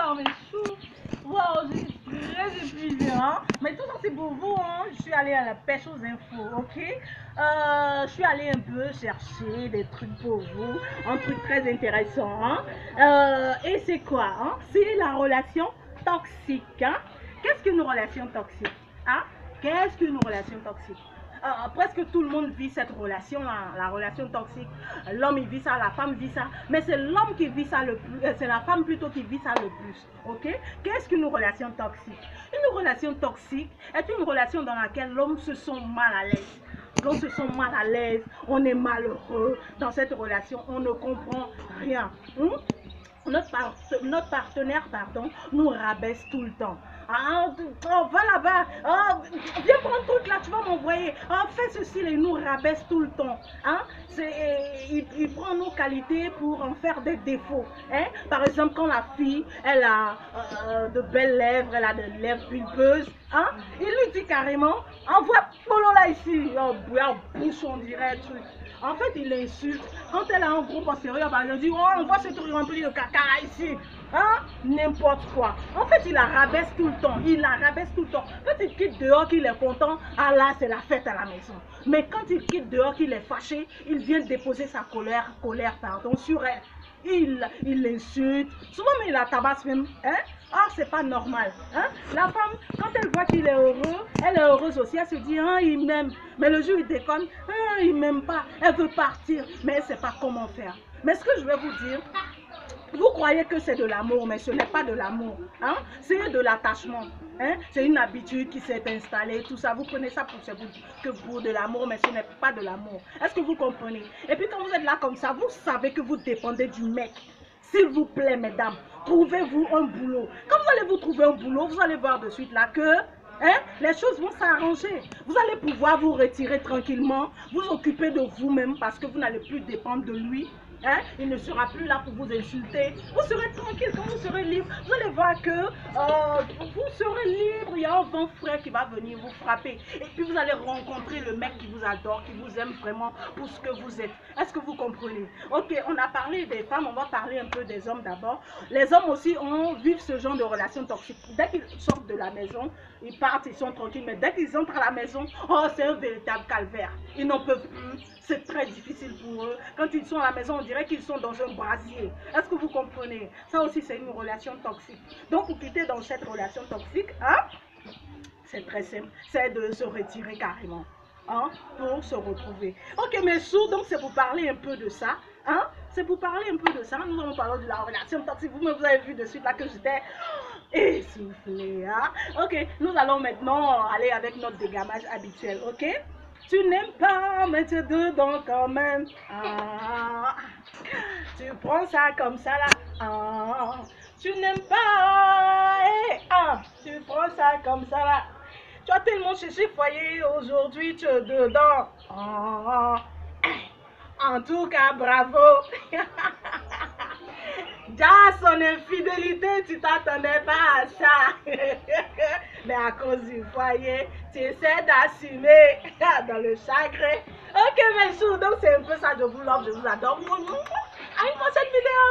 Waouh, mes choux. Waouh, je suis très épuisée, hein. Mais tout ça, c'est pour vous, hein. Je suis allée à la pêche aux infos, ok? Je suis allée un peu chercher des trucs pour vous, un truc très intéressant, hein. Et c'est quoi, hein? C'est la relation toxique, hein. Qu'est-ce qu'une relation toxique, hein? Qu'est-ce qu'une relation toxique? Presque tout le monde vit cette relation, la relation toxique. L'homme il vit ça, la femme vit ça, mais c'est l'homme qui vit ça le plus, c'est la femme plutôt qui vit ça le plus. Ok? Qu'est-ce qu'une relation toxique? Une relation toxique est une relation dans laquelle l'homme se sent mal à l'aise. On se sent mal à l'aise, on est malheureux dans cette relation, on ne comprend rien. Notre partenaire, pardon, nous rabaisse tout le temps. Ah, oh, va là-bas, oh, viens prendre un truc là, tu vas m'envoyer. Oh, fais ceci, il nous rabaisse tout le temps. Hein? Il prend nos qualités pour en faire des défauts. Hein? Par exemple, quand la fille, elle a de belles lèvres, elle a des lèvres pulpeuses, hein? Il lui dit carrément, envoie Polo là ici. Oh, bouche, on dirait un truc. En fait, il l'insulte. Quand elle a un gros postérieur, par exemple, il dit, oh, on voit ce truc rempli de caca là ici. Hein? N'importe quoi. En fait, il la rabaisse tout le temps. Il la rabaisse tout le temps. Quand il quitte dehors, qu'il est content, ah là, c'est la fête à la maison. Mais quand il quitte dehors, qu'il est fâché, il vient déposer sa colère sur elle. Il l'insulte. Souvent, mais il la tabasse même. Hein? Ah, c'est pas normal. Hein? La femme, quand elle voit qu'il est heureux, elle est heureuse aussi. Elle se dit, ah, il m'aime. Mais le jour où il déconne, ah, il m'aime pas. Elle veut partir. Mais elle ne sait pas comment faire. Mais ce que je vais vous dire, vous croyez que c'est de l'amour, mais ce n'est pas de l'amour. Hein? C'est de l'attachement. Hein? C'est une habitude qui s'est installée, tout ça. Vous prenez ça pour de l'amour, mais ce n'est pas de l'amour. Est-ce que vous comprenez? Et puis quand vous êtes là comme ça, vous savez que vous dépendez du mec. S'il vous plaît, mesdames, trouvez-vous un boulot. Quand vous allez vous trouver un boulot, vous allez voir de suite là que les choses vont s'arranger. Vous allez pouvoir vous retirer tranquillement, vous occuper de vous-même parce que vous n'allez plus dépendre de lui. Hein? Il ne sera plus là pour vous insulter. Vous serez tranquille quand vous serez libre. Vous allez voir que vous serez libre. Il y a un vent frais qui va venir vous frapper. Et puis vous allez rencontrer le mec qui vous adore, qui vous aime vraiment pour ce que vous êtes. Est-ce que vous comprenez? Ok, on a parlé des femmes, on va parler un peu des hommes d'abord. Les hommes aussi vivent ce genre de relations toxiques. Dès qu'ils sortent de la maison, ils partent, ils sont tranquilles. Mais dès qu'ils entrent à la maison, oh, c'est un véritable calvaire. Ils n'en peuvent plus. C'est très difficile pour eux. Quand ils sont à la maison, on dirait qu'ils sont dans un brasier. Est-ce que vous comprenez? Ça aussi, c'est une relation toxique. Donc, pour quitter dans cette relation toxique, hein, c'est très simple. C'est de se retirer carrément. Hein, pour se retrouver. Ok, mes sous, donc c'est pour parler un peu de ça. Hein? C'est pour parler un peu de ça. Nous allons parler de la relation toxique. Vous avez vu de suite là que j'étais essoufflée. Hein? Ok, nous allons maintenant aller avec notre dégamage habituel. Ok? Tu n'aimes pas mettre dedans quand même. Ah, tu prends ça comme ça là. Ah, tu n'aimes pas. Tu prends ça comme ça là. Tu as tellement cherché foyer aujourd'hui, tu es dedans. Ah, en tout cas, bravo. Déjà, son infidélité, tu t'attendais pas à ça. Mais à cause du foyer, tu essaies d'assumer dans le chagrin. Ok, mes sous, donc c'est un peu ça, je vous love, je vous adore. À une prochaine vidéo.